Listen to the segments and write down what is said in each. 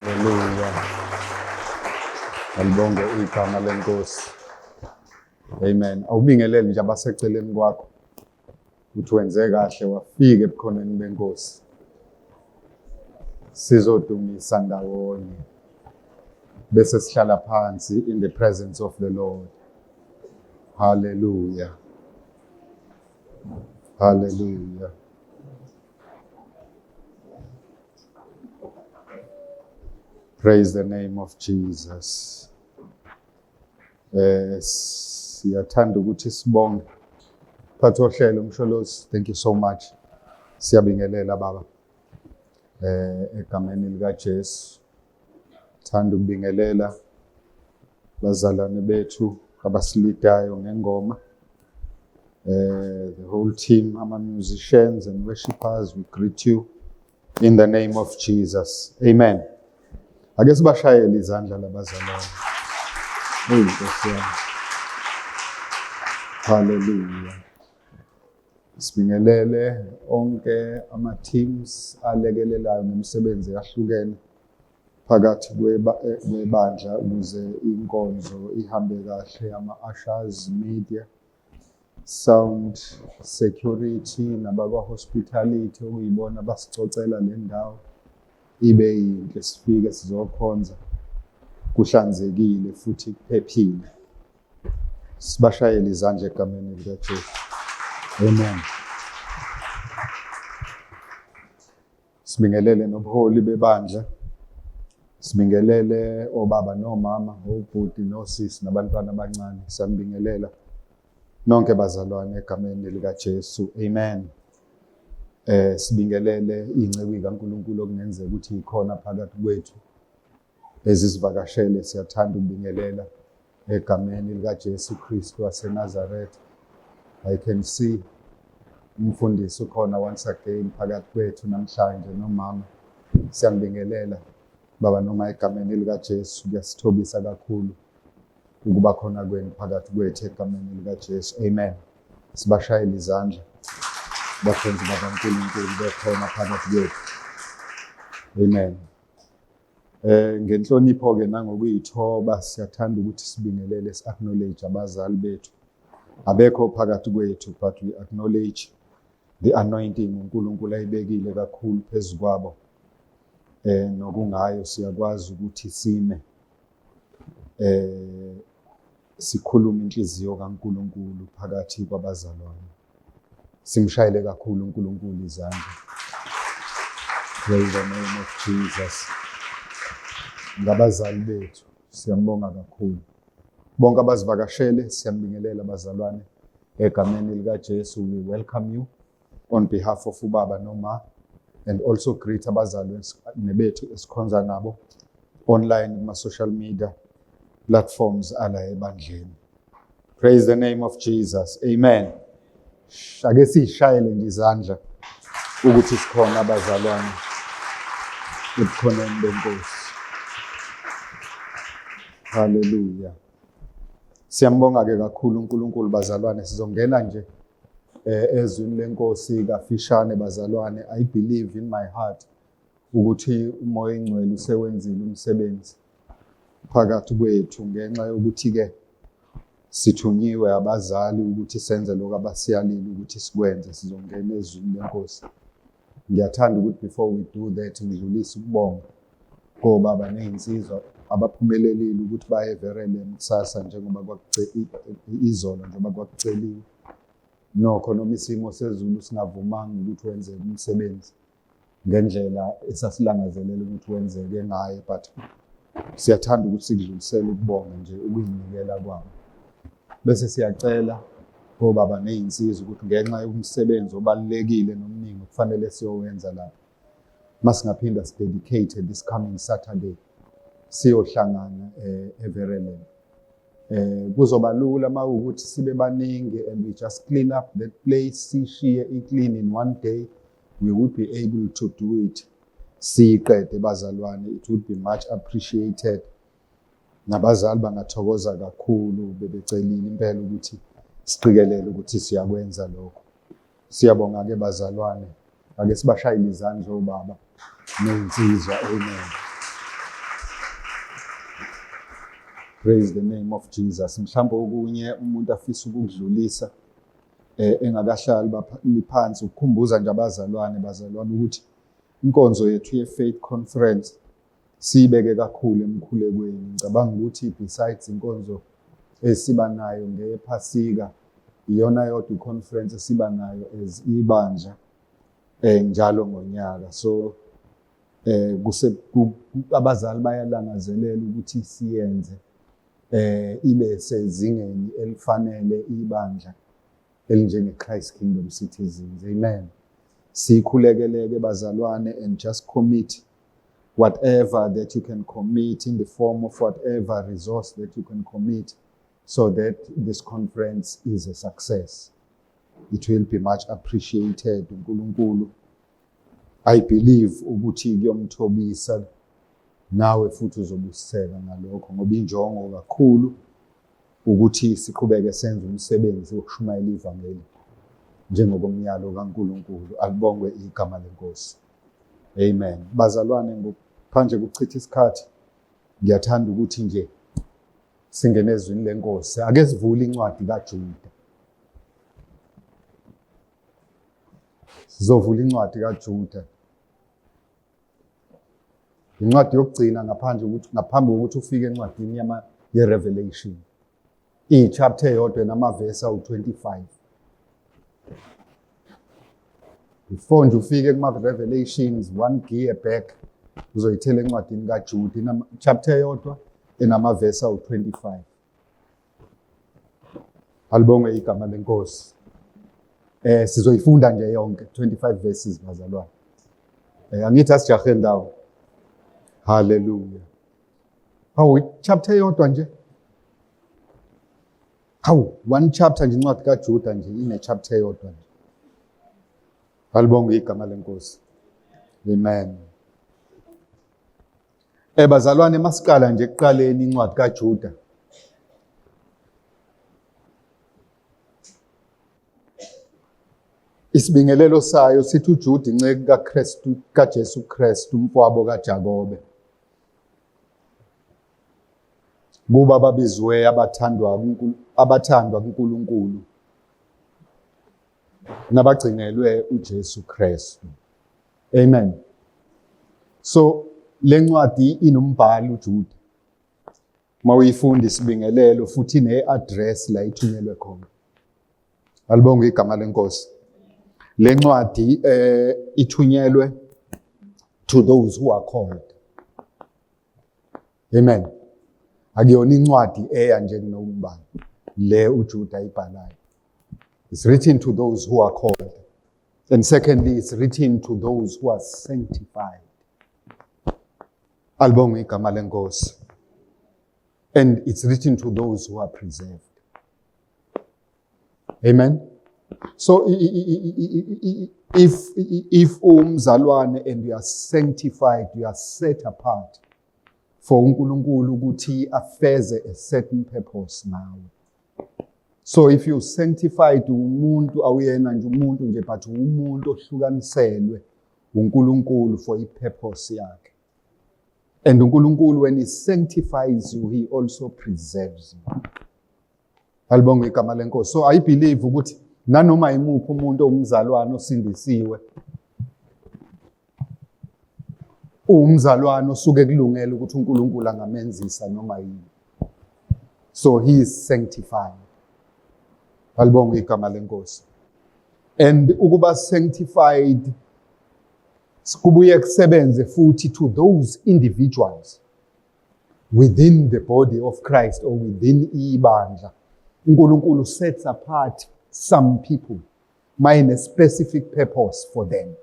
Haleluya. Alibonge igama lenkosi. Amen. Awubingelele nje abaseceleni kwakho ukuthi wenze kahle wafika ebukhoneni benkosi. Sizodumisa ndawonye bese sihlala phansi in the presence of the Lord. Hallelujah. Hallelujah. Praise the name of Jesus. Siyathanda ukuthi sibonge phatha ohlelo Msholozi. Thank you so much. Siyabingelela baba. Egameni lika Jesu. Thanda ukubingelela bazalwane bethu abasilidayo ngengoma. The whole team, ama musicians and worshipers, we greet you in the name of Jesus. Amen. Ake sibashayele izandla labazalwane. Nkosi yami. Hallelujah. Sibingelele onke ama teams alekelelayo ngomsebenzi yahlukene phakathi kwebandla ukuze inkonzo ihambe kahle, ama ushers, media, sound, security nabakwa hospitality okuyibona basicocela le ndawo ibe yinhle, sifike sizokhonza kuhlanzekile futhi kuphephile. Sibashayele izandla egameni lika Jesu. Amen. Sibingelele nobuholi bebandla. Sibingelele obaba nomama, obhuti nosisi nabantwana abancane. Siyabingelela nonke bazalwane egameni lika Jesu. Amen. Sibingelele ingceku kaNkulunkulu okungenzeka ukuthi ikhona phakathi kwethu ezisivakashele. Siyathanda ukubingelela egameni lika Jesu Kristu waseNazaretha. I can see umfundisi ukhona once again phakathi kwethu namhlanje nomama. Siyambingelela baba noma egameni lika Jesu. Kuyasithobisa kakhulu ukuba khona kwenu phakathi kwethu egameni lika Jesu. Amen. Sibashayele izandla bakhonzi bakaNkulunkulu bekhona phakathi kwethu. Amen. Ngenhlonipho ke nangokuyithoba siyathanda ukuthi sibingelele si-acknowledge abazali bethu abekho phakathi kwethu, but we acknowledge the anointing uNkulunkulu ayibekile kakhulu phezu kwabo. Nokungayo siyakwazi ukuthi sime sikhuluma inhliziyo kaNkulunkulu phakathi kwabazalwane. Simshayele kakhulu uNkulunkulu izandla. Praise the name of Jesus. Ngabazali bethu siyambonga kakhulu. Bonke abazivakashele siyambingelela abazalwane egameni lika Jesu. We welcome you on behalf of ubaba noma, and also greet abazalwane nebethu esikhonza nabo online kuma social media platforms ala ebandleni. Praise the name of Jesus. Amen. Ake sishayele nje izandla ukuthi sikhona abazalwane ebukhoneni benkosi. Hallelujah. Siyambonga ke kakhulu uNkulunkulu bazalwane. Sizongena nje ezwini lenkosi kafishane bazalwane. I believe in my heart ukuthi uMoya Engcwele usewenzile umsebenzi phakathi kwethu ngenxa yokuthi ke sithunyiwe abazali ukuthi senze lokho abasiyalile ukuthi sikwenze. Sizongena ezwini lenkosi. Ngiyathanda ukuthi before we do that ngidlulise ukubonga kobaba nezinsizwa abaphumelelile ukuthi baye Verelem kusasa njengoba izolo njengoba kwakuceliwe. Nokho noma isimo sezulu singavumanga ukuthi wenze umsebenzi ngendlela esasilangazelela ukuthi wenzeke ngayo, but siyathanda ukuthi sikudlulisele ukubonga nje ukuyinikela kwabo. Bese siyacela kobaba nezinsizwa ukuthi ngenxa yomsebenzi obalulekile nomningi kufanele siyowenza la, masingaphinda sidedicate this coming Saturday siyohlangana eVerelem. Kuzoba lula mawukuthi sibe baningi and we just clean up that place, sishiye clean in one day. We would be able to do it. Siqede bazalwane, it would be much appreciated. Nabazali bangathokoza kakhulu bebecelile impela ukuthi siqikelele ukuthi siyakwenza lokho. Siyabonga ke bazalwane. Ake sibashayile izandla obaba nezinsizwa. Amen. Praise the name of Jesus. Mhlawumbe okunye umuntu afisa ukudlulisa engakahlali phansi ukukhumbuza nje bazalwane ukuthi inkonzo yethu ye-Faith Conference siyibeke kakhulu emkhulekweni. Ngicabanga ukuthi besides inkonzo esiba nayo ngephasika, iyona yodwa i-conference esiba nayo as ibandla njalo ngonyaka. So abazali bayalangazelela ukuthi siyenze ibe sezingeni elifanele ibandla elinjenge Christ Kingdom Citizens. Amen. Sikhulekeleke bazalwane and just commit whatever that you can commit in the form of whatever resource that you can commit so that this conference is a success. It will be much appreciated. uNkulunkulu, I believe ukuthi kuyomthobisa nawe futhi uzobusiseka ngalokho ngoba injongo kakhulu ukuthi siqhubeke senze umsebenzi wokushumayela ivangeli njengokomyalo kaNkulunkulu. Alibongwe igama leNkosi. Amen. Bazalwane, ngaphandle kokuchitha isikhathi, ngiyathanda ukuthi nje singene ezwini leNkosi. Ake sivule incwadi kaJuda. Sizovula incwadi kaJuda. Incwadi yokugcina ngaphambi kokuthi ufike encwadini ye-Revelation. I-chapter yodwa namavesi awu-25. Before nje ufike kuma-Revelations, one gear back, uzoyithela encwadini kaJuda. Chapter yodwa enamavesi awu-25. Alibonge igama leNkosi. Sizoyifunda nje yonke 25 verses bazalwane. Angithi asijahe ndawo. Hallelujah. Chapter yodwa nje. One chapter nje incwadi kaJuda nje ine chapter yodwa nje. Alibonge igama leNkosi. Amen. Bazalwane, masiqala nje ekuqaleni incwadi kaJuda. Isibingelelo sayo sithi uJuda inceke kaKristu, kaJesu Kristu, umfowabo kaJakobe. Kuba babizwe abathandwa kuNkulunkulu nabagcinelwe uJesu Kristu. Amen. So lencwadi inombhalo uJuda. Mawuyifunda isibingelelo futhi ne-address la ithunyelwe khona. Alibonge igama leNkosi. Lencwadi ithunyelwe to those who are called. Amen. Akuyona incwadi eya nje kunobani le uJuda ibhalayo. It's written to those who are called. And secondly, it's written to those who are sanctified. Alibonge igama leNkosi. And it's written to those who are preserved. Amen. So if umzalwane and you are sanctified, you are set apart for uNkulunkulu ukuthi afeze a certain purpose now. So if you sanctified, umuntu awuyena nje umuntu nje but umuntu ohlukaniselwe uNkulunkulu for i-purpose yakhe. And uNkulunkulu, when he sanctifies you, he also preserves you. Alibonge igama leNkosi. So I believe ukuthi nanoma imuphi umuntu omzalwane osindisiwe, umzalwane osuke kulungela ukuthi uNkulunkulu angamenzisa noma yini. So he is sanctified. Alibonge igama leNkosi. And ukuba sanctified kubuye kusebenze futhi to those individuals within the body of Christ or within ibandla. uNkulunkulu sets apart some people in a specific purpose for them.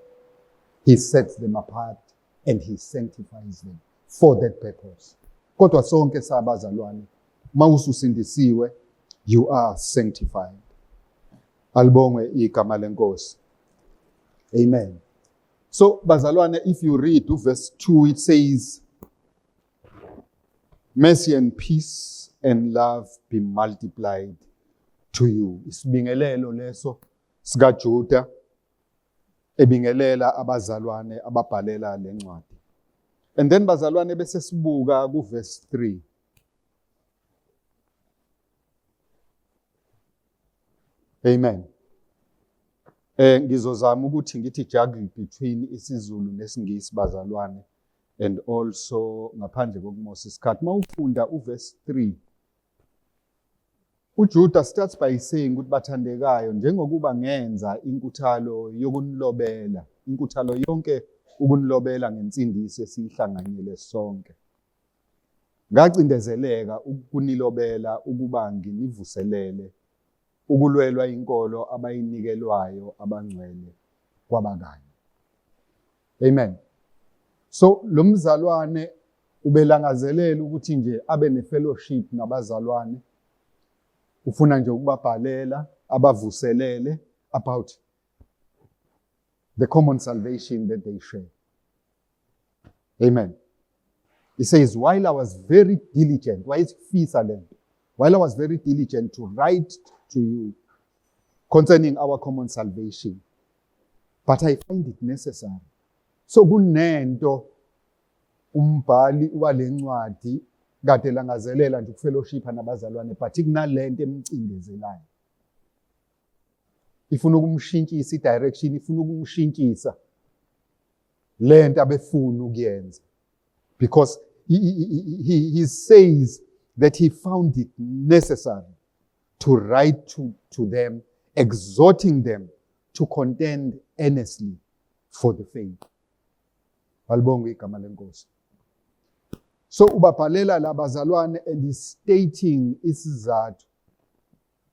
He sets them apart and he sanctifies them for that purpose. Kodwa sonke sabazalwane, mawususindisiwe, you are sanctified. Alibonge igama leNkosi. Amen. So bazalwane, if you read verse 2, it says, mercy and peace and love be multiplied to you. Isibingelelo leso sikaJuda ebingelela abazalwane ababhalela lencwadi. And then bazalwane bese sibuka ku verse 3. Amen. Ngizozama ukuthi ngithi juggle between isiZulu nesingisi bazalwane, and also ngaphandle kokumosa isikhathi. Mawufunda uverse 3, uJuda starts by saying ukuthi bathandekayo, njengokuba ngenza inkuthalo yokunilobela, inkuthalo yonke ukunilobela ngensindiso esiyihlanganyele sonke. Ngacindezeleka ukunilobela ukuba nginivuselele ukulwelwa inkolo abayinikelwayo abangcwele kwabakanye. Amen. So lo mzalwane ubelangazelela ukuthi nje abe ne-fellowship nabazalwane. Ufuna nje ukubabhalela, abavuselele about the common salvation that they share. Amen. He says, while I was very diligent, while I was very diligent to write to you concerning our common salvation, but I find it necessary. So kunento umbhali walencwadi kade langazelela nje ukufellowshipha nabazalwane, but kunalento emcindezelayo. Ifuna ukumshintshisa i-direction, ifuna ukumshintshisa lento abefuna ukuyenza. Because he says that he found it necessary to write to them, exhorting them to contend earnestly for the faith. Balibonga igama lenkosi. So ubabhalela labazalwane and he's stating isizathu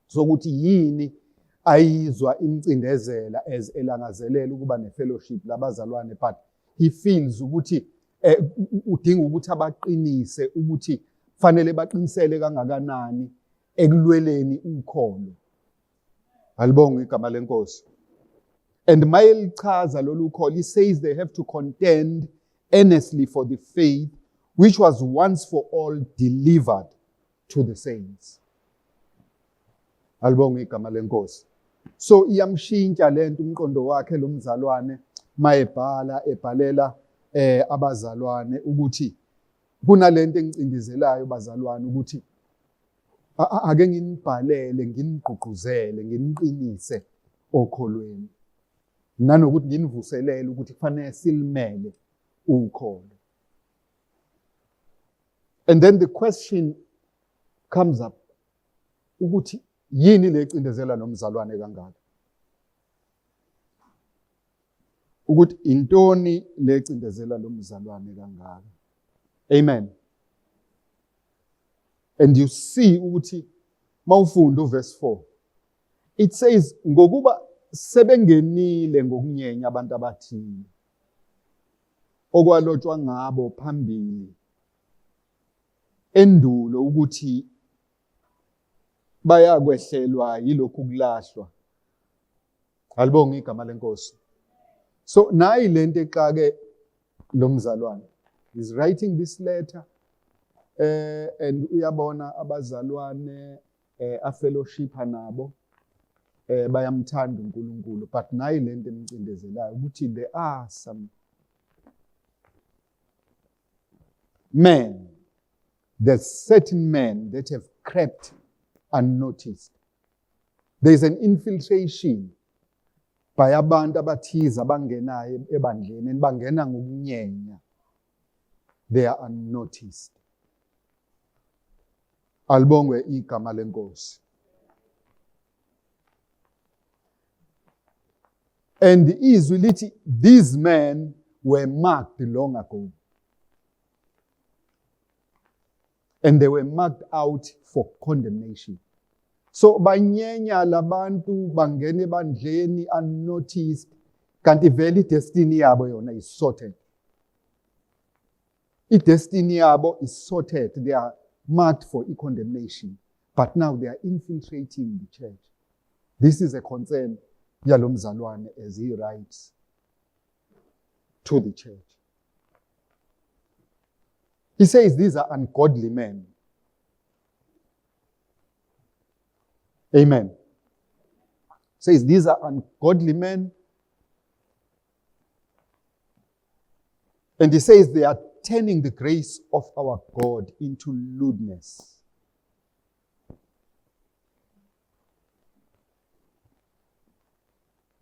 sokuthi yini ayizwa imcindezela as elangazelela ukuba ne-fellowship labazalwane, but he feels ukuthi udinga ukuthi abaqinise ukuthi fanele baqinisele kangakanani ekulweleni ukholo. Alibonga igama lenkosi. And mayelichaza lolu kholo, he says they have to contend earnestly for the faith which was once for all delivered to the saints. Alibonga igama lenkosi. So iyamshintsha lento umqondo wakhe lo mzalwane ebhalela abazalwane ukuthi kunalento engicindezelayo bazalwane ukuthi ake nginibhalele, nginigqugquzele, nginiqinise okholweni, nanokuthi nginivuselele ukuthi kufanele silimele ukholo. And then the question comes up ukuthi yini lecindezela nomzalwane kangaka? Ukuthi intoni lecindezela lo mzalwane kangaka? Amen. And you see ukuthi mawufunda uverse 4, it says ngokuba sebengenile ngokunyenya abantu abathile okwalotshwa ngabo phambili endulo ukuthi bayakwehlelwa yilokhu kulahlwa. Alibonga igama lenkosi. So nayi lento eqake lo mzalwane, he's writing this letter and uyabona abazalwane a-fellowshipha nabo bayamthanda uNkulunkulu, but nayi lento emcindezelayo ukuthi there are some men, there's certain men that have crept unnoticed. There's an infiltration by abantu abathize abangenayo ebandleni and bangena ngokunyenya. They are unnoticed. Alibongwe igama lenkosi. And izwi lithi these men were marked long ago. And they were marked out for condemnation. So banyenya labantu bangena ebandleni unnoticed, kanti vele i-destiny yabo yona is sorted. I-destiny yabo is sorted. They are marked for condemnation. But now they are infiltrating the church. This is a concern yalo mzalwane as he writes to the church. He says these are ungodly men. Amen. Says these are ungodly men. And he says they are turning the grace of our God into lewdness.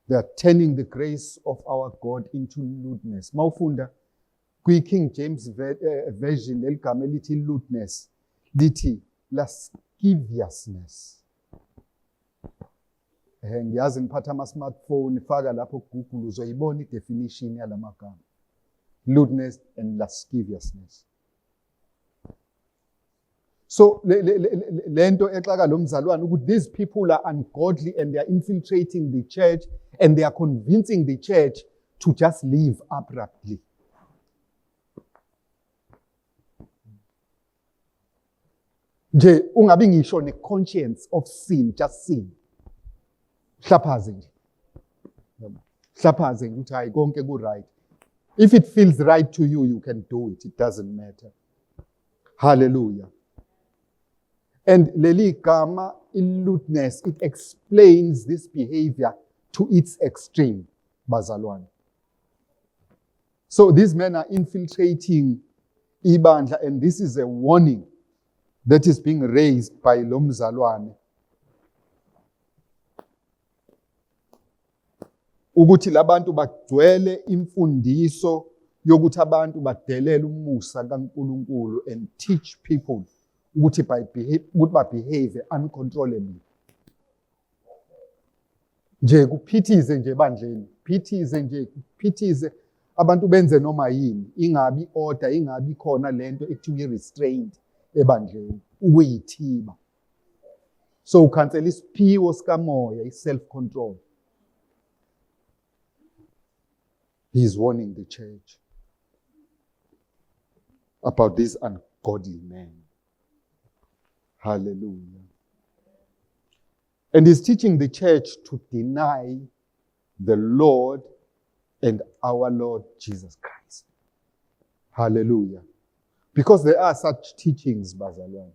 They are turning the grace of our God into lewdness. Mawufunda kwi-King James version leligama elithi lewdness lithi lasciviousness. Ngiyazi ngiphatha ama-smartphone faka lapho kuGoogle uzoyibona i-definition yalamagama. Lewdness and lasciviousness. So lento exaka lo mzalwane ukuthi these people are ungodly and they are infiltrating the church and they are convincing the church to just leave abruptly. Nje ungabi ngisho ne-conscience of sin, just sin. Hlaphaze nje. Hlaphaze ukuthi hayi konke ku-right. If it feels right to you, you can do it. It doesn't matter. Hallelujah. And leli gama in lewdness, it explains this behavior to its extreme, bazalwane. So these men are infiltrating ibandla, and this is a warning that is being raised by lo mzalwane. Ukuthi labantu bagcwele imfundiso yokuthi abantu badelela umusa kaNkulunkulu and teach people ukuthi behave uncontrollably. Nje kuphithize nje bandleni, phithize abantu benze noma yini, ingabi order, ingabi khona lento ekuthiwa restraint ebandleni, ukuyithiba. So ukhansela isiphiwo sikamoya, self control. He is warning the church about these ungodly men. Hallelujah. And he's teaching the church to deny the Lord and our Lord Jesus Christ. Hallelujah. Because there are such teachings, bazalwane.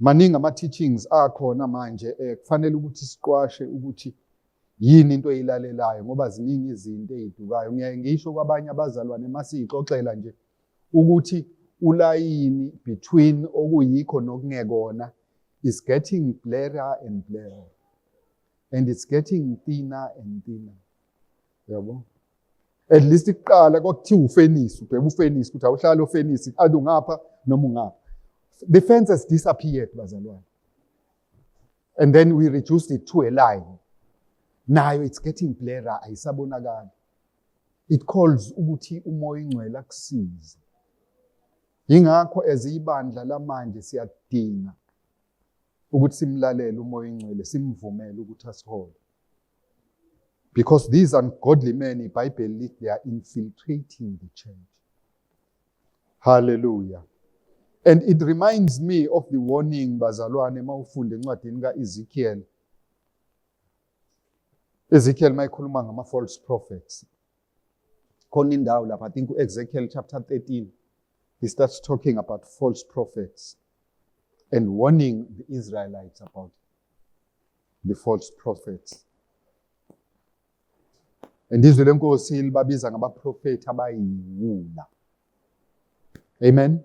Maningi ama-teachings akhona manje kufanele ukuthi siqwashe ukuthi yini into eyilalelayo ngoba ziningi izinto ezidukayo. Ngiyaye ngisho kwabanye abazalwane masixoxela nje ukuthi ulayini between okuyikho nokungekona is getting blurrier and blurrier, and it's getting thinner and thinner. Yabo? At least iqala kwakuthiwa ufenisi, ubheka ufenisi ukuthi awuhlala ufenisi adu ngapha noma ungapha. The fence has disappeared, bazalwane. And then we reduced it to a line. Now it's getting blurrier, ayisabonakala. It calls ukuthi umoya ingcwele akusize. Yingakho ezibandla lamanje siyadinga ukuthi simlalele umoya ingcwele, simvumele ukuthi asihole. Because these ungodly men, the Bible, they are infiltrating the church. Hallelujah. And it reminds me of the warning, bazalwane, mawufunde encwadini ka-Ezekiel. Ezekiel mayikhuluma ngama-false prophets. Khona indawo lapha, I think Ezekiel chapter 13, he starts talking about false prophets and warning the Israelites about the false prophets. And izwi lenkosi libabiza ngabaprofeti abayiwula. Amen.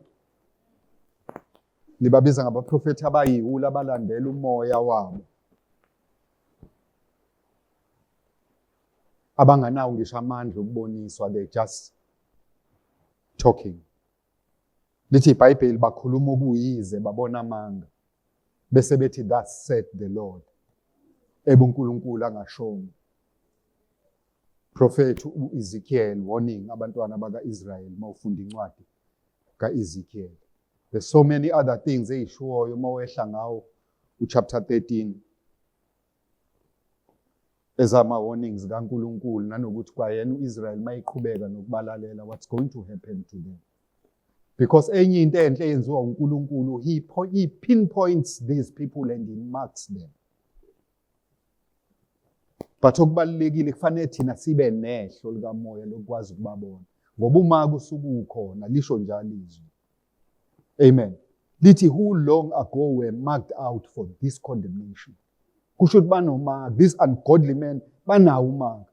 Libabiza ngabaprofeti abayiwula abalandela umoya wabo. Abanganawo ngisho amandla okuboniswa, they just talking. Lithi iBhayibheli bakhuluma okuyize babona amanga. Bese bethi thus said the Lord. UNkulunkulu angashongo. Prophet Ezekiel warning abantwana baka-Israel mawufunda incwadi ka-Ezekiel. There's so many other things eyishoyo mawehla ngawo chapter 13. Ezama warnings kaNkulunkulu nanokuthi kwayena uIsrael mayiqhubeka nokubalalela what's going to happen to them. Because enye into enhle eyenziwa uNkulunkulu, he pinpoints these people and he marks them. But okubalekile kufanele thina sibe nehlo likamoya lokwazi ukubabona. Ngoba uma kusuku ukhona lisho njalo izwi. Amen. Lithi who long ago were marked out for this condemnation. Kusho banomark, these ungodly men banawo umark.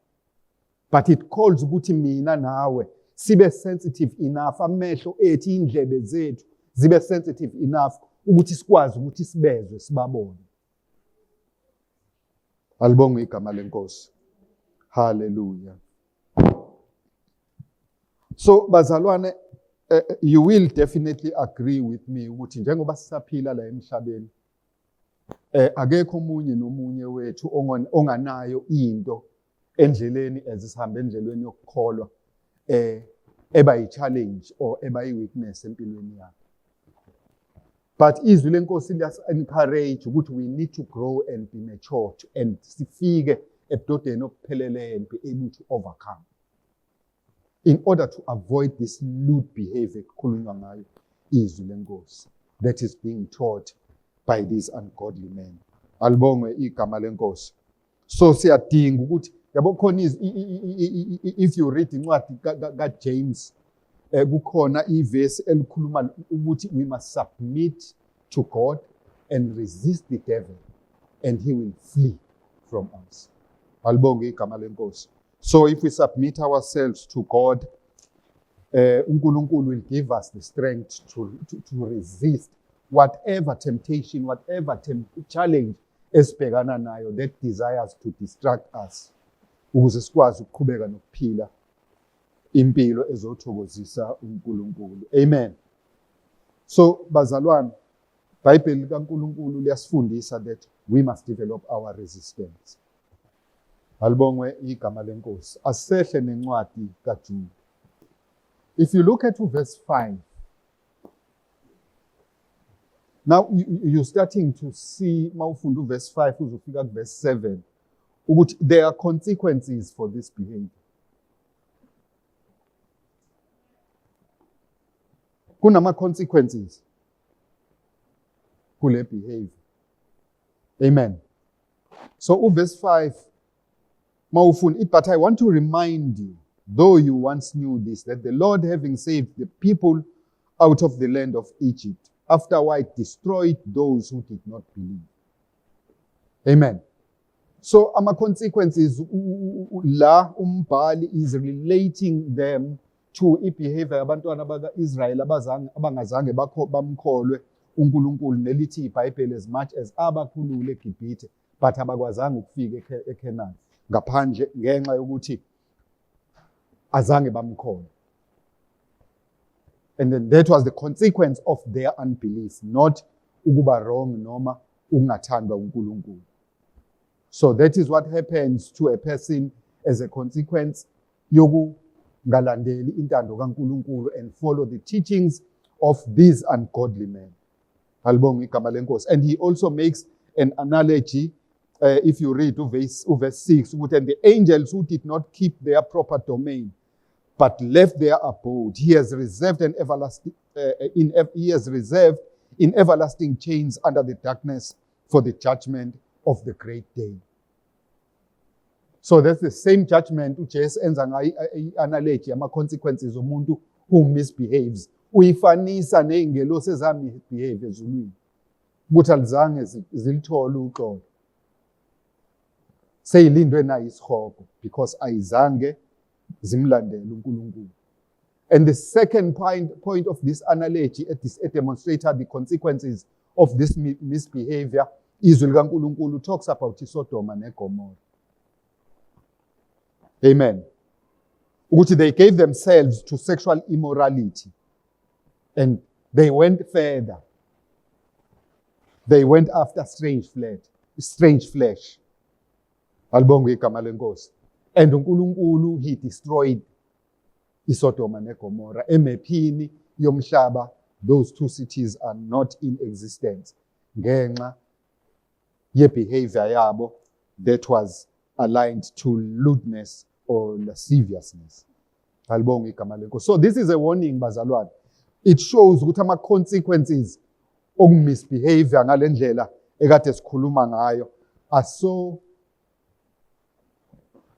But it calls ukuthi mina nawe sibe sensitive enough, amehlo ethu, indlebe zethu zibe sensitive enough ukuthi sikwazi ukuthi sibezwe sibabone. Alibonge igama lenkosi. Hallelujah. So bazalwane, you will definitely agree with me ukuthi njengoba sisaphila la emhlabeni, akekho omunye nomunye wethu onganayo into endleleni ezisihamba endleleni yokukholwa eba yi-challenge or eba yi-weakness empilweni yakhe. But izwi lenkosi liya-encourage ukuthi we need to grow and be mature and sifike ebudodeni obupheleleyo and be able to overcome. In order to avoid this lewd behavior kukhulunywa ngayo izwi lenkosi that is being taught by these ungodly men. Alibongwe igama lenkosi. So siyadinga ukuthi yabo khona if you read incwadi kaJames kukhona iverse elikhuluma ukuthi we must submit to God and resist the devil and he will flee from us. Alibonge igama lenkosi. So if we submit ourselves to God, uNkulunkulu will give us the strength to resist whatever temptation, whatever challenge esibhekana nayo that desires to distract us, ukuze sikwazi ukuqhubeka nokuphila impilo ezothokozisa uNkulunkulu. Amen. So bazalwane, iBhayibheli likaNkulunkulu liyasifundisa that we must develop our resistance. Alibongwe igama lenkosi. Asehle nencwadi kaJude. If you look at verse 5, now you're starting to see mawufunda verse 5 uzofika verse 7 ukuthi there are consequences for this behavior. Kunama consequences kule behavior. Amen. So verse 5 but I want to remind you, though you once knew this, that the Lord, having saved the people out of the land of Egypt, afterward destroyed those who did not believe. Amen. So ama consequences la umbhali is relating them to behavior abantwana baka-Israyeli abangazange bamkholwe uNkulunkulu nelithi iBhayibheli as much as abakhulule eGibhithe but abakwazanga ukufika eKhenani ngaphandle ngenxa yokuthi azange bamkholwe. And then that was the consequence of their unbelief, not ukuba wrong noma ukungathandwa uNkulunkulu. So that is what happens to a person as a consequence yokungalandeli intando kaNkulunkulu and follow the teachings of these ungodly men. Alibonge igama lenkosi. And he also makes an analogy, if you read verse 6, and the angels who did not keep their proper domain, but left their abode, he has reserved in everlasting chains under the darkness for the judgment of the great day. So that's the same judgment uJesu enza ngayo analogy ama consequences omuntu who misbehaves. Uyifanisa neingelosi ezamisbehave ezulwini. Ukuthi alizange zilithole uxolo. Seyilindwe nayo isihogo because ayizange zimlandele uNkulunkulu. And the second point of this analogy it demonstrated the consequences of this misbehavior. Izwi likaNkulunkulu talks about iSodoma neGomorrah. Amen. Ukuthi they gave themselves to sexual immorality and they went further. They went after strange flesh. Alibonge igama lenkosi. And uNkulunkulu he destroyed iSodoma neGomorrah. Emephini yomhlaba, those two cities are not in existence. Ngenxa ye-behavior yabo that was aligned to lewdness or lasciviousness. Alibonge igama lenkosi. So this is a warning bazalwane. It shows ukuthi ama consequences okumisbehavior ngalendlela ekade sikhuluma ngayo are so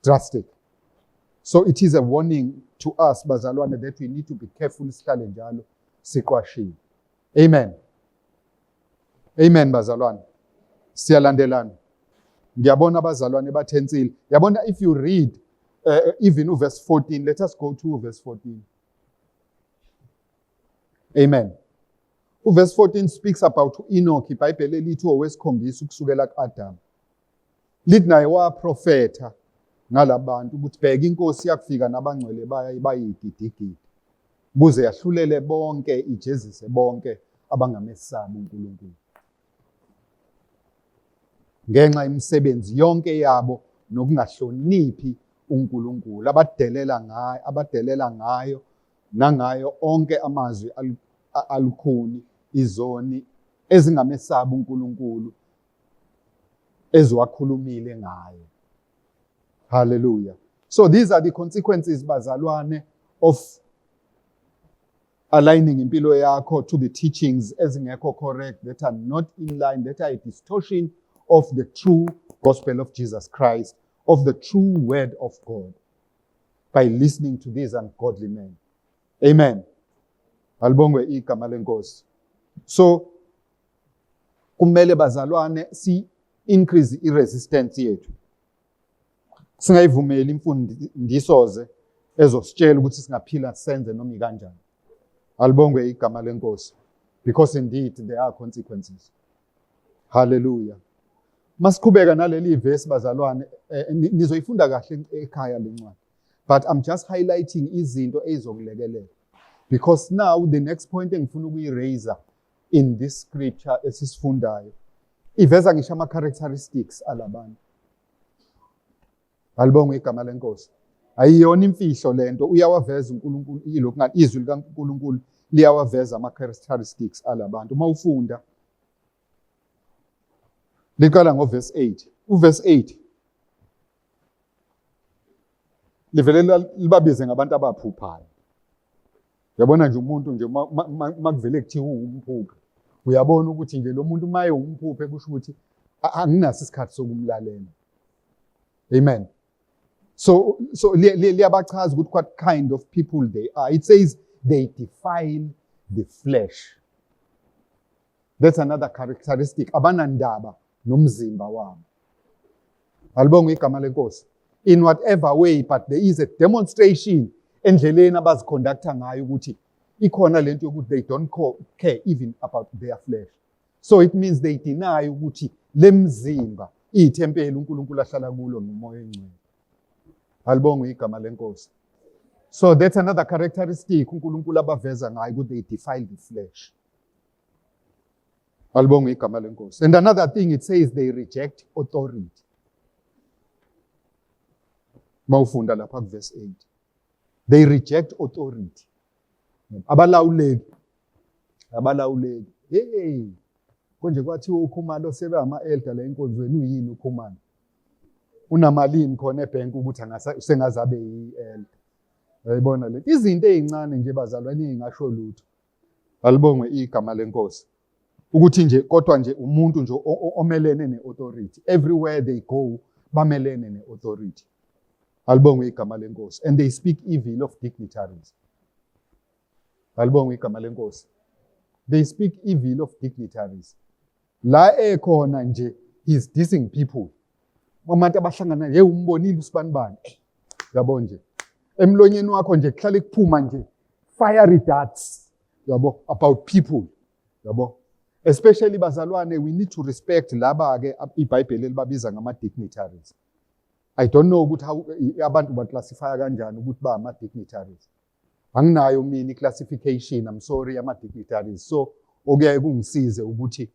drastic. So it is a warning to us bazalwane that we need to be careful sihlale njalo siqwashile. Amen. Amen bazalwane. Siyalandelana. Ngiyabona abazalwane bathensile. Yabona if you read even verse 14, let us go to verse 14. Amen. Verse 14 speaks about Enoch. IBhayibheli lithi owesikhombisa ukusukela kuAdam. lithi naye waprofetha ngalabantu ukuthi bheka inkosi yakufika nabangcwele bayigidigidi ukuze yahlulele bonke ijezise bonke abangamesaba uNkulunkulu ngenxa yemisebenzi yonke yabo nokungahloniphi uNkulunkulu abadelela ngayo nangayo onke amazwi alukhuni izoni ezingamesaba uNkulunkulu eziwakhulumile ngayo. Hallelujah. So these are the consequences, bazalwane, of aligning impilo yakho to the teachings ezingekho correct, that are not in line, that are a distortion of the true gospel of Jesus Christ, of the true word of God, by listening to these ungodly men. Amen. Alibongwe igama lenkosi. So kumele bazalwane si increase i-resistance yethu. Singayivumeli imfundisoze ezositshela ukuthi singaphila senze noma ikanjani. Alibongwe igama lenkosi. Because indeed there are consequences. Hallelujah. Masiqhubeka naleli verse bazalwane, nizoyifunda kahle ekhaya lencwadi. But I'm just highlighting izinto ezizokulekelela. Because now the next point engifuna ukuyiraise in this scripture esisifundayo iveza ngisho ama-characteristics alabantu. Alibongwe igama lenkosi. Ayiyona imfihlo lento, uyawaveza uNkulunkulu ilokhu ngathi izwi likaNkulunkulu liyawaveza ama-characteristics alabantu. Uma ufunda liqala ngoverse 8. Uverse 8 livele libabize ngabantu abaphuphayo. Uyabona nje umuntu nje makuvele kuthiwa umphupho. Uyabona ukuthi nje lo muntu maye umphupho kusho ukuthi anginaso isikhathi sokumlalela. Amen. So liyabachaza ukuthi what kind of people they are. It says they defile the flesh. That's another characteristic. Abanandaba nomzimba wabo. Alibonga igama lenkosi. In whatever way, but there is a demonstration endleleni abaziconducta ngayo ukuthi ikhona lento yokuthi they don't care even about their flesh. So it means they deny ukuthi lemzimba iyithempeli uNkulunkulu ahlala kulo ngomoya engcwele. Alibonga igama lenkosi. So that's another characteristic uNkulunkulu abaveza ngayo ukuthi they defile the flesh. Alibonga igama lenkosi. And another thing it says they reject authority. Mawufunda lapha verse 8. They reject authority. Abalawuleki. Hey. Konje kwathiwa ukhumalo osebe ama-elder la enkonzweni uyini ukhumalo? Unamalini khona ebhenki ukuthi sengazabe yi-elder. Uyayibona le. Izinto ezincane nje bazalwane engasho lutho. Alibongwe igama lenkosi. Ukuthi nje kodwa nje umuntu nje omelene ne-authority. Everywhere they go bamelene ne-authority. Alibongwe igama lenkosi. And they speak evil of dignitaries. Alibongwe igama lenkosi. They speak evil of dignitaries. La ekhona nje he's dissing people. Umuntu abahlangana naye umbonile usibanibani. Yabo nje. Emlonyeni wakho nje kuhlale kuphuma nje fiery darts. Yabo about people. Yabo. Especially bazalwane, we need to respect laba ke iBhayibheli libabiza ngama dignitaries. I don't know ukuthi how abantu baclassify kanjani ukuthi ba ama dignitaries. Anginayo mina classification, I'm sorry, ama dignitaries. So okuyaye kungisize ukuthi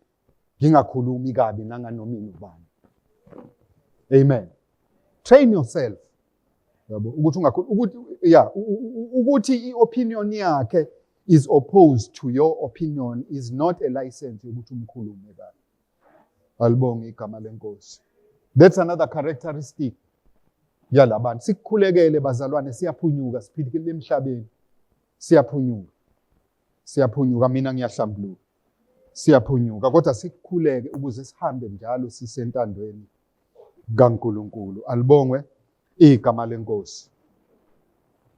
ngingakhulumi kabi nanganomini ubani. Amen. Train yourself. Yabo ukuthi iopinion yakhe is opposed to your opinion is not a license yokuthi umkhulume kabi. Alibonga igama lenkosi. That's another characteristic yalabantu. Sikukhulekele bazalwane, siyaphunyuka siphilile emhlabeni. Siyaphunyuka mina ngiyahlambuluka. Siyaphunyuka kodwa sikukhuleke ukuze sihambe njalo sisentandweni kaNkulunkulu. Alibongwe igama lenkosi.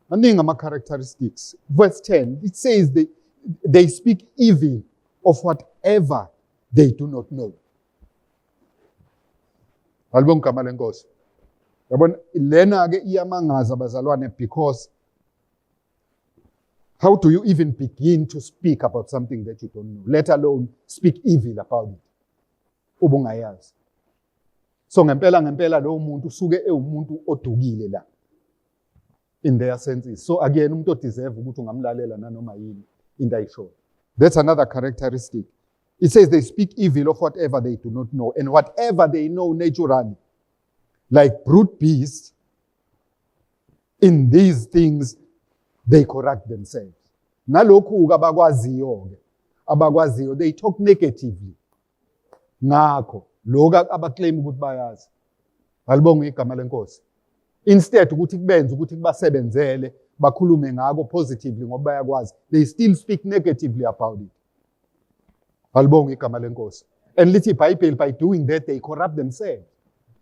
Maningi ama-characteristics. Verse 10, it says they speak evil of whatever they do not know. Alibonga igama lenkosi. Yabona lena ke iyamangaza bazalwane, because how do you even begin to speak about something that you don't know, let alone speak evil about it? Ubungayazi. So ngempela lowo muntu usuke ewumuntu odukile la in their senses. So again umuntu odeserve ukuthi ungamlalela nanoma yini into ayishoyo. That's another characteristic. It says they speak evil of whatever they do not know, and whatever they know naturally, like brute beasts, in these things they corrupt themselves. Nalokhu abakwaziyo, they talk negatively. Ngakho lokho abaclaim ukuthi bayazi. Alibonga igama lenkosi. Instead ukuthi kubenze ukuthi kubasebenzele bakhulume ngako positively ngoba bayakwazi, they still speak negatively about it. Alibonga igama lenkosi. And lithi iBhayibheli, by doing that they corrupt themselves,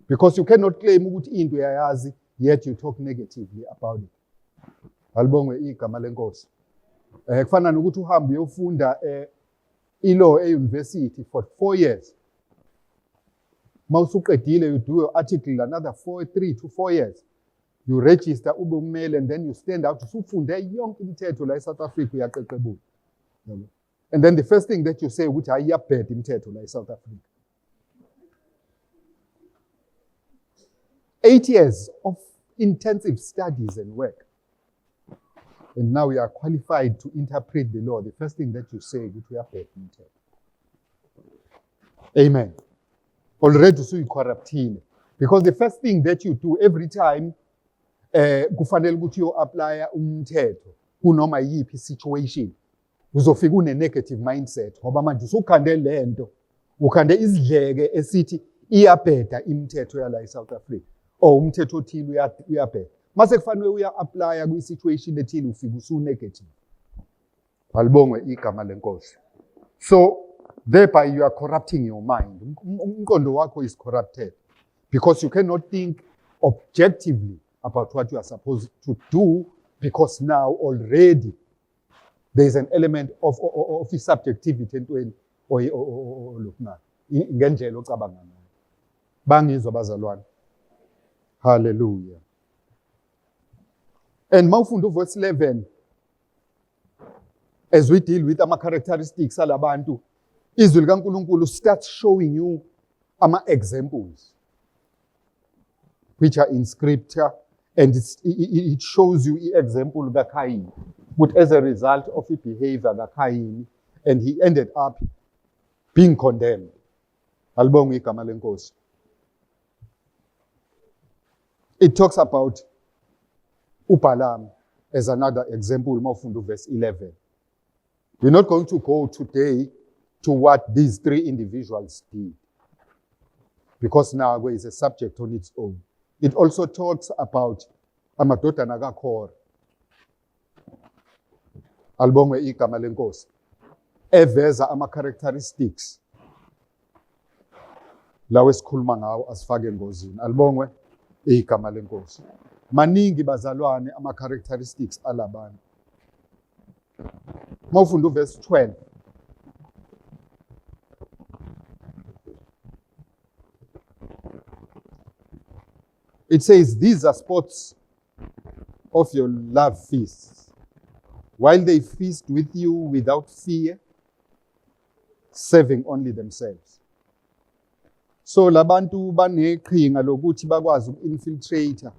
because you cannot claim ukuthi into uyayazi yet you talk negatively about it. Alibonga igama lenkosi. Kufana nokuthi uhambe uyofunda ilaw e-university for 4 years. Mawusuqedile, you do your article another 3 to 4 years. You register ube ummeli, and then you stand out usufunde yonke imithetho la eSouth Africa uyaqeqebula. And then the first thing that you say ukuthi ayiyabheda imithetho la eSouth Africa. 8 years of intensive studies and work. And now you are qualified to interpret the law. The first thing that you say ukuthi uyabheda imithetho. Amen. Already usuyicorruptile. Because the first thing that you do every time kufanele ukuthi uyo-apply umthetho kunoma yiphi situation, uzofika une-negative mindset ngoba manje usukhande lento, ukhande izidleke esithi iyabheda imithetho yala eSouth Africa, or umthetho othile uyabheda. Mase kufanele uya-apply kwi-situation ethile ufika usu-negative. Alibongwe igama lenkosi. So thereby you are corrupting your mind. Umqondo wakho is corrupted because you cannot think objectively about what you are supposed to do, because now already there is an element of subjectivity entweni olokuna ngendlela ocabanga ngayo. Bangizwa bazalwane. Hallelujah. And mawufunda verse 11, as we deal with ama characteristics alabantu, izwi likaNkulunkulu starts showing you ama examples which are in scripture, and it shows you example kaKhayini, but as a result of the behavior kaKhayini, and he ended up being condemned. Alibonga igama lenkosi. It talks about uBalaam as another example, mawufunda verse 11. We're not going to go today to what these 3 individuals did, because now there is a subject on its own. It also talks about amadodana kaKhora. Alibongwe igama lenkosi. Eveza ama characteristics lawe sikhuluma ngawo asifake engozini. Alibongwe igama lenkosi. Maningi bazalwane ama characteristics alabantu. Mawufunda verse 12. It says, these are spots of your love feasts, while they feast with you without fear, serving only themselves. So labantu baneqhinga lokuthi bakwazi uku-infiltrate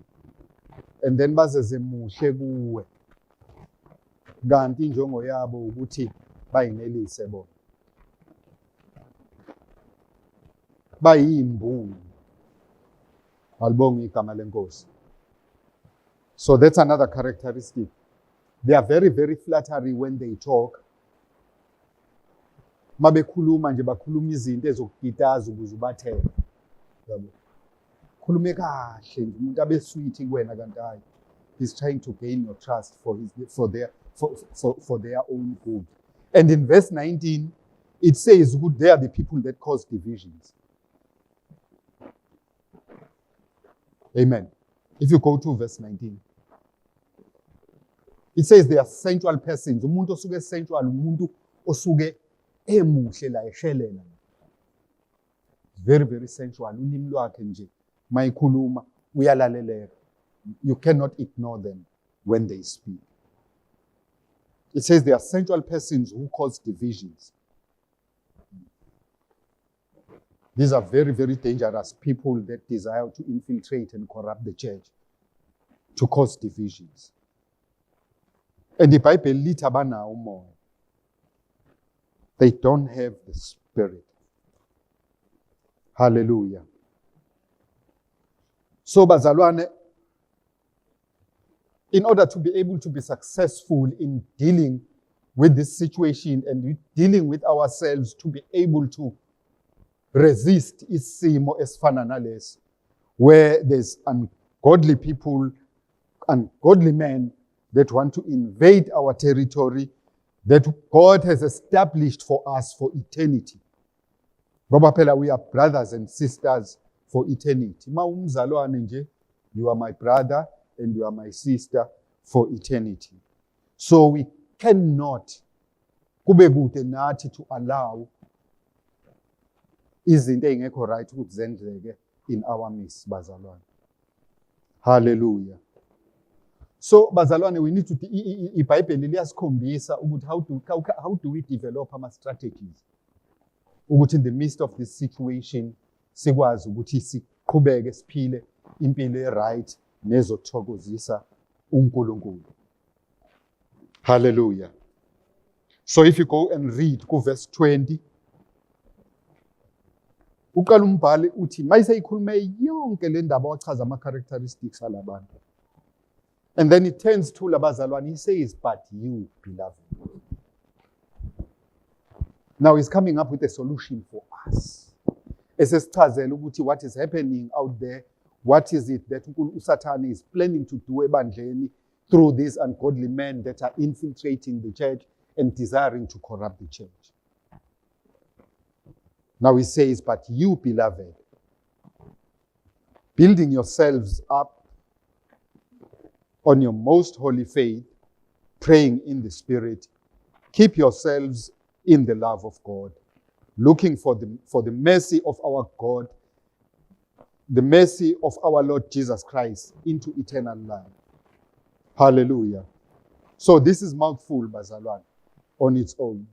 and then bazeze muhle kuwe. Kanti injongo yabo ukuthi bayinelise bona. Bayimbulu. Alibonga igama lenkosi. So that's another characteristic. They are very, very flattery when they talk. Mabekhuluma nje bakhuluma izinto ezokugitaza ukuze ubathele. Yabo. Khulume kahle nje umuntu abe sweet kuwena kanti hayi. He's trying to gain your trust for their own good. And in verse 19 it says good, they are the people that cause divisions. Amen. If you go to verse 19, it says they are sensual persons. Umuntu osuke sensual, umuntu osuke emuhle la eshelela. Very, very sensual. Ulimi lwakhe nje mayikhuluma uyalaleleka. You cannot ignore them when they speak. It says they are sensual persons who cause divisions. These are very, very dangerous people that desire to infiltrate and corrupt the church, to cause divisions. And the Bible lithi abanawo umoya. They don't have the Spirit. Hallelujah. So bazalwane, in order to be able to be successful in dealing with this situation and dealing with ourselves, to be able to resist isimo esifana nalesi, where there's ungodly people, ungodly men that want to invade our territory that God has established for us for eternity. Ngoba phela we are brothers and sisters for eternity. Ma umzalwane nje, you are my brother and you are my sister for eternity. So we cannot kube kude nathi to allow izinto ezingekho right ukuthi zenzeke in our midst, bazalwane. Hallelujah. So bazalwane, we need to iBhayibheli liyasikhombisa ukuthi how do we develop our strategies ukuthi in the midst of this situation sikwazi ukuthi siqhubeke siphile impilo eright nezothokozisa uNkulunkulu. Hallelujah. So if you go and read verse 20, uqala umbhali uthi mayise ikhulume yonke le ndaba wachaza ama characteristics alabantu. And then he turns to labazalwane, he says, but you, beloved. Now he's coming up with a solution for us. Esesichazela ukuthi what is happening out there, what is it that Satan is planning to do ebandleni through these ungodly men that are infiltrating the church and desiring to corrupt the church. Now he says, but you, beloved, building yourselves up on your most holy faith, praying in the Spirit, keep yourselves in the love of God, looking for the mercy of our God, the mercy of our Lord Jesus Christ into eternal life. Hallelujah. So this is mouthful, bazalwane, on its own.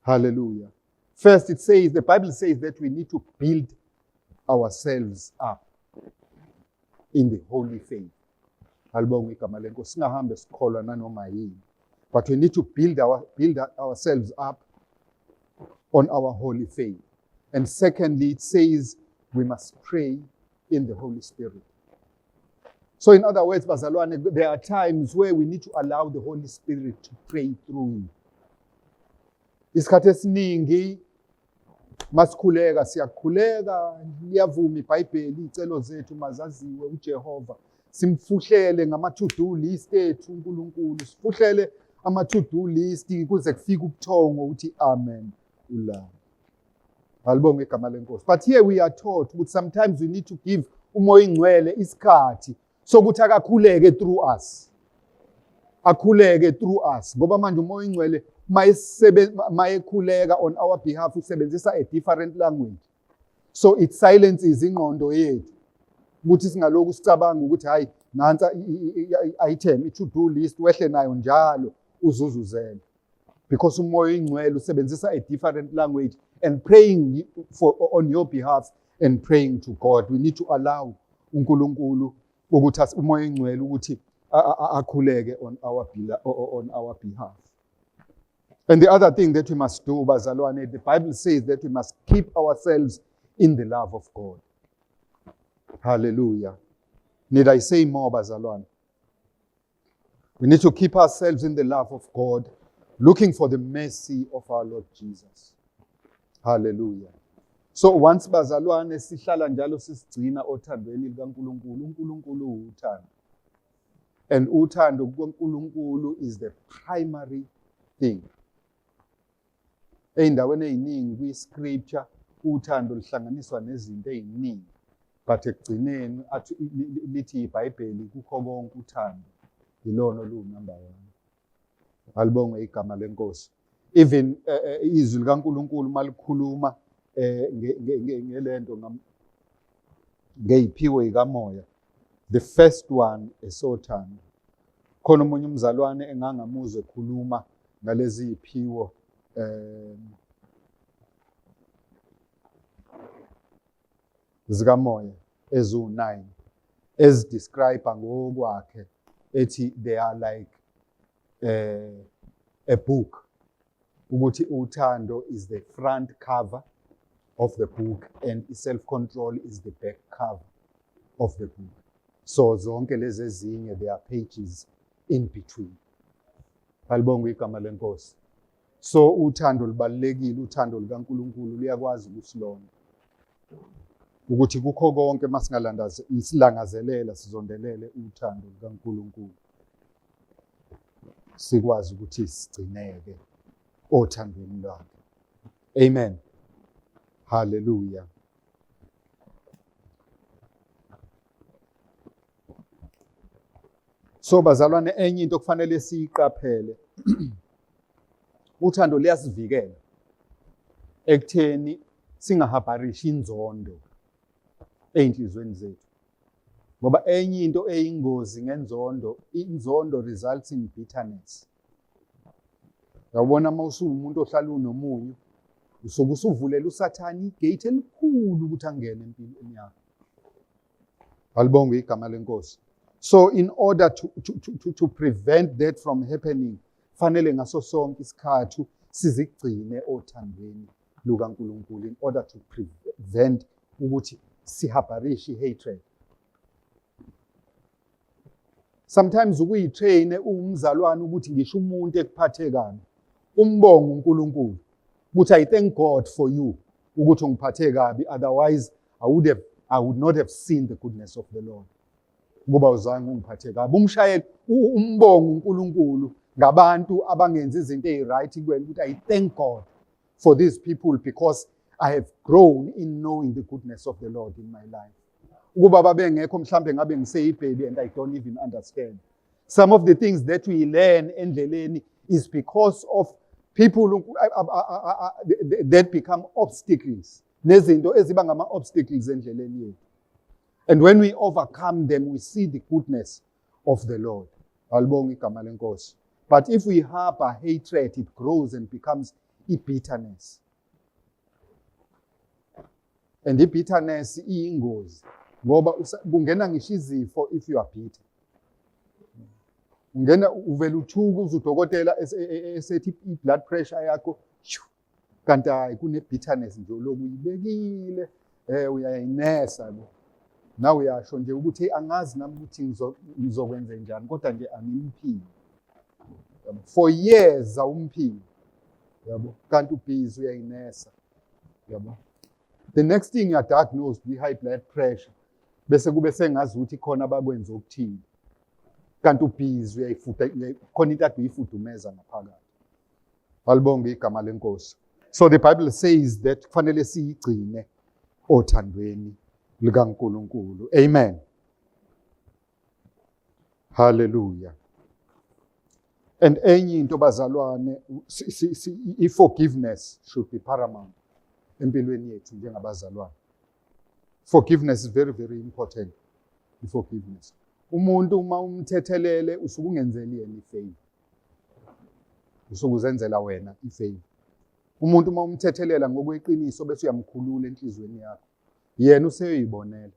Hallelujah. First, it says, the Bible says that we need to build ourselves up in the holy faith. But we need to build ourselves up on our holy faith. And secondly, it says we must pray in the Holy Spirit. So in other words, bazalwane, there are times where we need to allow the Holy Spirit to pray through you. Isikhathi esiningi masikhuleka siyakhuleka, liyavuma iBhayibheli icelo zethu mazaziwe uJehova. Simfuhlele ngama-to-do list ethu uNkulunkulu, sifuhlele ama-to-do list kuze kufike ubuthongo uthi amen ulala. Alibonge igama lenkosi. But here we are taught that sometimes we need to give umoya ingcwele isikhathi sokuthi akakhuleke through us. Akhuleke through us. Ngoba manje umoya ingcwele mayekhuleka on our behalf usebenzisa a different language. So it silences ingqondo yethu. Ukuthi singaloku sicabanga ukuthi hayi nansa item i-to-do list wehle nayo njalo uzuzuzela. Because umoya ingcwele usebenzisa a different language and praying on your behalf and praying to God. We need to allow uNkulunkulu ukuthi umoya ingcwele ukuthi akhuleke on our behalf. And the other thing that we must do, bazalwane, the Bible says that we must keep ourselves in the love of God. Hallelujah. Need I say more, bazalwane? We need to keep ourselves in the love of God, looking for the mercy of our Lord Jesus. Hallelujah. So once bazalwane sihlala njalo sisigcina othandweni likaNkulunkulu, uNkulunkulu uthando. And uthando kuNkulunkulu is the primary thing. Eyindaweni eziningi kwi-scripture uthando lihlanganiswa nezinto eziningi. But ekugcineni athi lithi iBhayibheli kukho konke uthando. Yilona number 1. Alibonge igama lenkosi. Even izwi likaNkulunkulu malikhuluma ngelento ngeyiphiwo zikamoya. The first one esothando. Khona umunye umzalwane engangamuzwe ekhuluma ngalezi iziphiwo zikamoya eziwu-9 ezidescribe ngokwakhe ethi they are like a book, ukuthi uthando is the front cover of the book and self-control is the back cover of the book. So zonke lezi ezinye there are pages in between. Alibonga igama lenkosi. So uthando libalekile, uthando likaNkulunkulu liyakwazi ukusilonda. Ukuthi kukho konke masilangazelela sizondelele uthando likaNkulunkulu. Sikwazi ukuthi sigcineke othandweni lwakhe. Amen. Hallelujah. So bazalwane, enye into kufanele siyiqaphele. Uthando liyasivikela ekutheni singahabharishi inzondo ey'nhlizweni zethu. Ngoba enye into eyingozi ngenzondo, inzondo results in bitterness. Uyabona uma usuwumuntu ohlala unomunyu, usuke usuvulela usathane igate elikhulu ukuthi angene empilweni yakho. Alibonga igama lenkosi. So in order to prevent that from happening, fanele ngaso sonke isikhathi sizigcine othandweni lukaNkulunkulu in order to prevent ukuthi sihabharishi hatred. Sometimes ukuyitrain umzalwane ukuthi ngisho umuntu ekuphathe kabi, umbonga uNkulunkulu ukuthi I thank God for you ukuthi ungiphathe kabi, otherwise I would not have seen the goodness of the Lord. Ngoba uzange ungiphathe kabi. Umshayeli umbonga uNkulunkulu ngabantu abangenza izinto eziright kuwena ukuthi I thank God for these people because I have grown in knowing the goodness of the Lord in my life. Ukuba babengekho mhlambe ngabe ngiseyibhebi and I don't even understand. Some of the things that we learn endleleni is because of people that become obstacles. Nezinto eziba ngama obstacles endleleni yethu. And when we overcome them, we see the goodness of the Lord. Alibonga igama lenkosi. But if we harbor hatred, it grows and becomes bitterness. And bitterness iyingozi. Ngoba kungena ngisho izifo if you are bitter. Ungena uvela uthuka uzudokotela esethi blood pressure yakho kanti hayi kune bitterness nje lokhu uyibekile uyayinesa lo. Now uyasho nje ukuthi angazi nami ukuthi ngizokwenza njani kodwa nje angimphile. For years awumphile. Yabo kanti ubhizi uyayinesa. Yabo. The next thing you are diagnosed with high blood pressure. Bese kube sengazi ukuthi khona abakwenza okuthini. Kanti ubhizi uyayifuta khona into ade uyifudumeza ngaphakathi. Alibonga igama lenkosi. So the Bible says that kufanele siyigcine othandweni likaNkulunkulu. Amen. Hallelujah. And enye into bazalwane, forgiveness should be paramount empilweni yethu njengabazalwane. Forgiveness is very, very important. Forgiveness. Umuntu uma umthethelele usuke ungenzeli yena ifavor. Usuke uzenzela wena ifavor. Umuntu uma umthethelela ngokweqiniso bese uyamkhulula enhlizweni yakho. Yena useyoyibonela.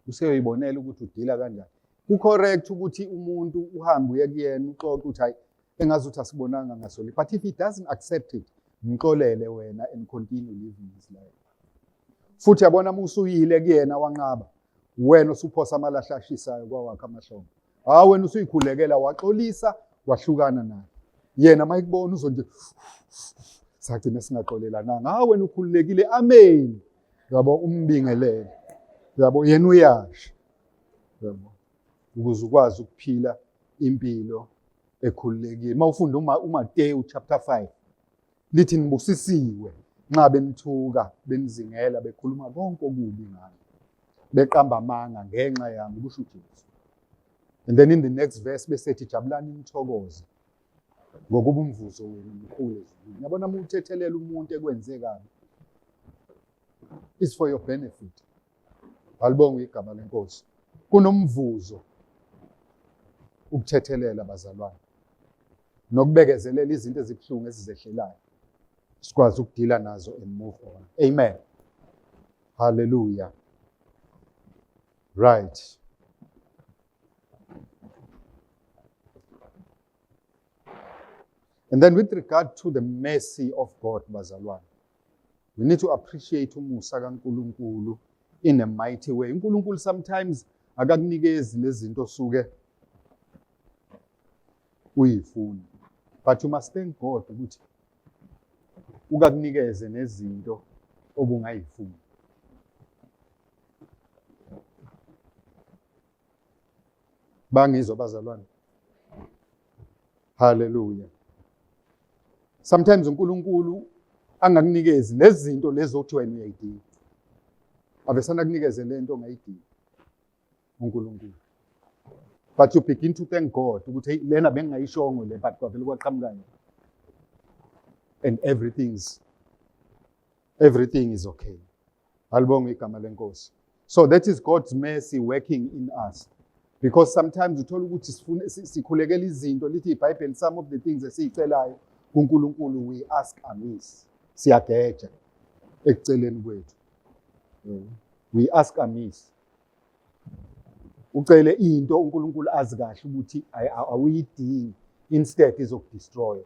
Useyoyibonela ukuthi udila kanjani. Kucorrect ukuthi umuntu uhambe uye kuyena uxoxe ukuthi hayi engazi ukuthi asibonanga ngasoli. But if he doesn't accept it, mxolele wena and continue living his life. Futhi yabona musuyile kuyena wanqaba. Wena usuphosa amalahla ashisayo kwawakhe amahlombe. Wena usuyikhulekela waxolisa wahlukana naye. Yena mayikubona uzonje sagcina singaxolelananga. Wena ukhululekile. Amen. Yabo umbingelele. Yabo yena uyasho. Yabo ukuze ukwazi ukuphila impilo ekhululekile. Mawufunda uMateyu chapter 5 lithi nibusisiwe nxa benithuka benizingela bekhuluma konke okubi ngani. Beqamba amanga ngenxa yami kusho uJesu. And then in the next verse besethi jabulani nithokoze ngokuba umvuzo wenu mkhulu ezulwini. Yabona uma uthethelela umuntu ekwenze kabi, is for your benefit. Alibonga igama lenkosi. Kunomvuzo ukuthethelela bazalwane. Nokubekezelela izinto ezibhlungu ezizehlelayo. Sikwazi ukudila nazo and move on. Amen. Hallelujah. Right. And then with regard to the mercy of God, bazalwane, we need to appreciate umusa kaNkulunkulu in a mighty way. uNkulunkulu sometimes akakunikezi lezi zinto suke uyifuna. But you must thank God ukuthi ukakunikeze nezinto obungayifuni. Bangizwa bazalwane. Hallelujah. Sometimes uNkulunkulu angakunikezi nezinto lezo othi wena uyayidinga. Avesana kunikeze lento ongayidingi uNkulunkulu. But you begin to thank God ukuthi lena bengingayishongo le but kwavele kwaqhamuka. And everything is okay. Alibonga igama lenkosi. So that is God's mercy working in us. Because sometimes uthola ukuthi sikhulekela izinto lithi iBhayibheli some of the things esiyicelayo kuNkulunkulu we ask amiss. Siyageja ekuceleni kwethu. We ask amiss. Ucele into uNkulunkulu azi kahle ukuthi awuyidingi instead izokudestroy.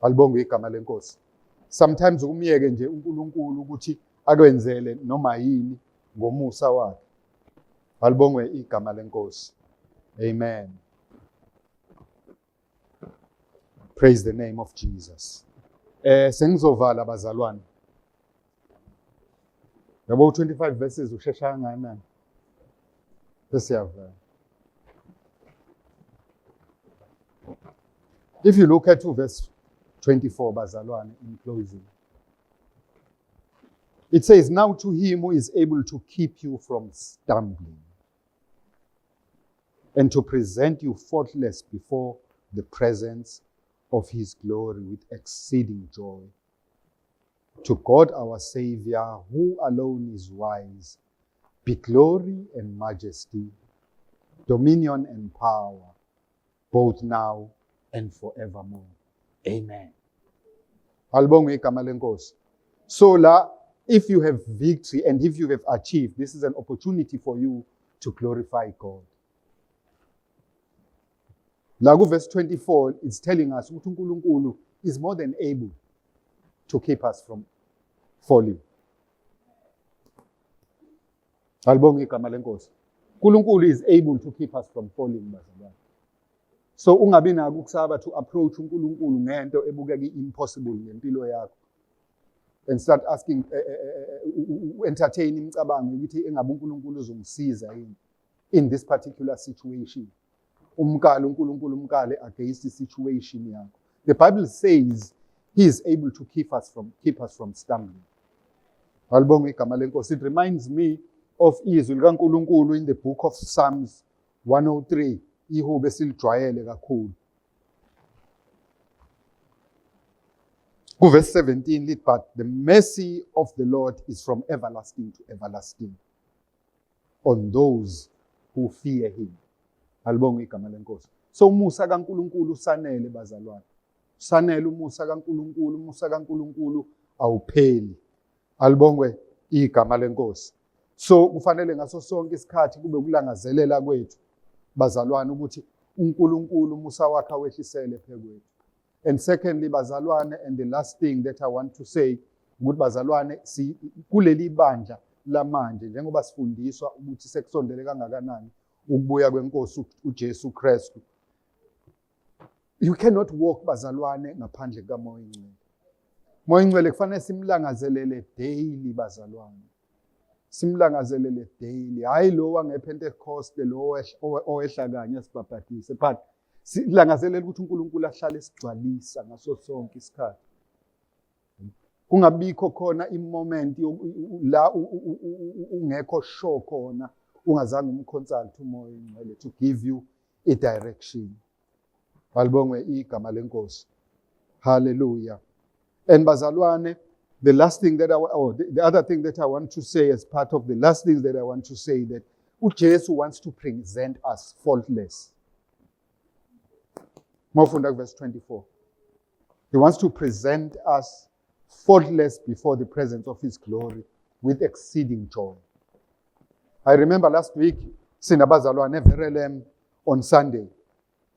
Alibonga igama lenkosi. Sometimes ukumyeke nje uNkulunkulu ukuthi akwenzele noma yini ngomusa wakhe. Alibongwe igama lenkosi. Amen. Praise the name of Jesus. Sengizovala bazalwane. Yabo 25 verses ushesha kangakanani? Sesiyavala. If you look at verse 24 bazalwane in closing. It says, now to him who is able to keep you from stumbling and to present you faultless before the presence of his glory with exceeding joy. To God our Savior, who alone is wise, be glory and majesty, dominion and power, both now and forevermore. Amen. Alibonga igama lenkosi. So if you have victory and if you have achieved, this is an opportunity for you to glorify God. Verse 24 is telling us ukuthi uNkulunkulu is more than able to keep us from falling. Alibonga igama lenkosi. uNkulunkulu is able to keep us from falling bazalwane. So ungabi nako ukusaba to approach uNkulunkulu ngento ebukeka impossible ngempilo yakho. And start asking, entertain imicabango ukuthi engabe uNkulunkulu uzongisiza yini in this particular situation. Umkale uNkulunkulu umkale against the situation yakho. The Bible says he is able to keep us from stumbling. Alibonga igama lenkosi. It reminds me of izwi likaNkulunkulu in the book of Psalms 103. Ihube silijwayele kakhulu. Verse 17, but the mercy of the Lord is from everlasting to everlasting on those who fear him. Alibonga igama lenkosi. So umusa kaNkulunkulu usanele bazalwane. Usanele umusa kaNkulunkulu, umusa kaNkulunkulu awupheli. Alibongwe igama lenkosi. So kufanele ngaso sonke isikhathi kube kulangazelela kwethu bazalwane ukuthi uNkulunkulu umusa wakhe awehlisele phekwethu. And secondly, bazalwane, and the last thing that I want to say, ukuthi bazalwane kuleli bandla lamanje njengoba sifundiswa ukuthi sekusondele kangakanani ukubuya kwenkosi uJesu Kristu. You cannot walk bazalwane ngaphandle kaMoya Ingcwele. Moya Ingcwele kufanele simlangazelele daily bazalwane. Simlangazelele daily. Hayi lo wangePentecost lo owehla kanye sibhabhadise, but silangazelela ukuthi uNkulunkulu ahlale esigcwalisa ngaso sonke isikhathi. Kungabikho khona imoment la ungekho sure khona ungazange umconsult uMoya Ingcwele to give you a direction. Balibongwe igama lenkosi. Hallelujah. And bazalwane, the other thing that I want to say as part of the last things that I want to say, that uJesu wants to present us faultless. Mawufunda verse 24. He wants to present us faultless before the presence of his glory with exceeding joy. I remember last week, sinabazalwane Verelem on Sunday,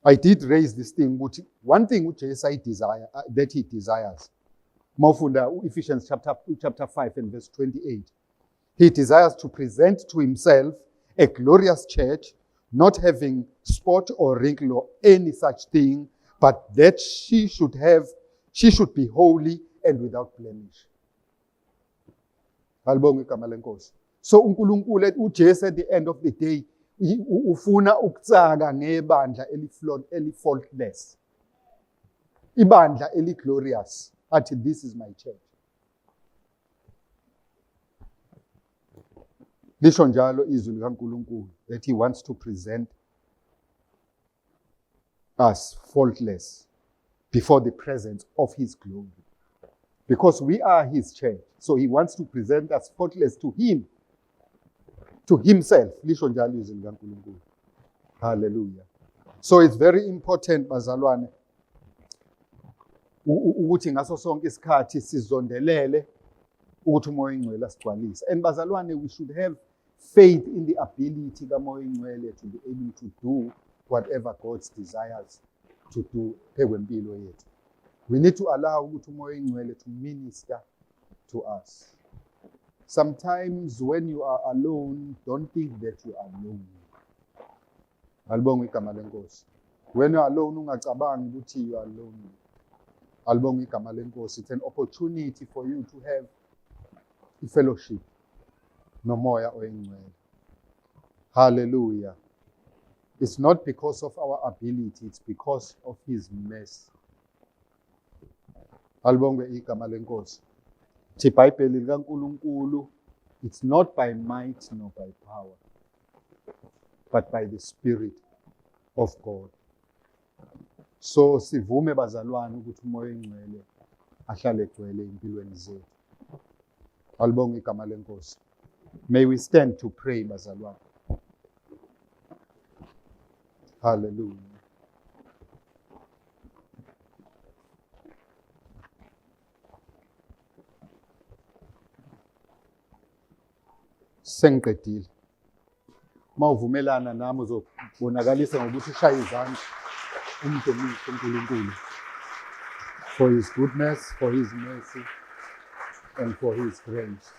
I did raise this thing, which one thing which I desire, that he desires. Mawufunda Ephesians chapter 5 and verse 28. He desires to present to himself a glorious church, not having spot or wrinkle or any such thing, but that she should be holy and without blemish. So uNkulunkulu uJesu at the end of the day ufuna ukutsaka ngebandla eli-faultless. Ibandla eli-glorious. Athi this is my church. Lisho njalo izwi likaNkulunkulu that he wants to present us faultless before the presence of his glory. Because we are his church. So he wants to present us faultless to him. To himself. Lisho njalo izwi likaNkulunkulu. Hallelujah. So it's very important, bazalwane, ukuthi ngaso sonke isikhathi sizondelele ukuthi umoya ingcwele asigcwalise. And bazalwane, we should have faith in the ability kamoya ingcwele to be able to do whatever God desires to do ekwempilo yethu. We need to allow ukuthi umoya ingcwele to minister to us. Sometimes when you are alone, don't think that you are alone. Alibonga igama lenkosi. When you are alone, ungacabangi ukuthi you are alone. Alibonga igama lenkosi. It's an opportunity for you to have a fellowship nomoya oyingcwele. Hallelujah. It's not because of our ability, it's because of his mercy. Alibonga igama lenkosi. IBhayibheli likaNkulunkulu, it's not by might nor by power, but by the Spirit of God. So sivume bazalwane ukuthi umoya ingcwele ahlale egcwele empilweni zethu. Alibonga igama lenkosi. May we stand to pray, bazalwane. Hallelujah. Sengiqedile. Mawuvumelana nami uzobonakalisa ngokuthi ushaye izandla umdumise uNkulunkulu for his goodness, for his mercy, and for his grace.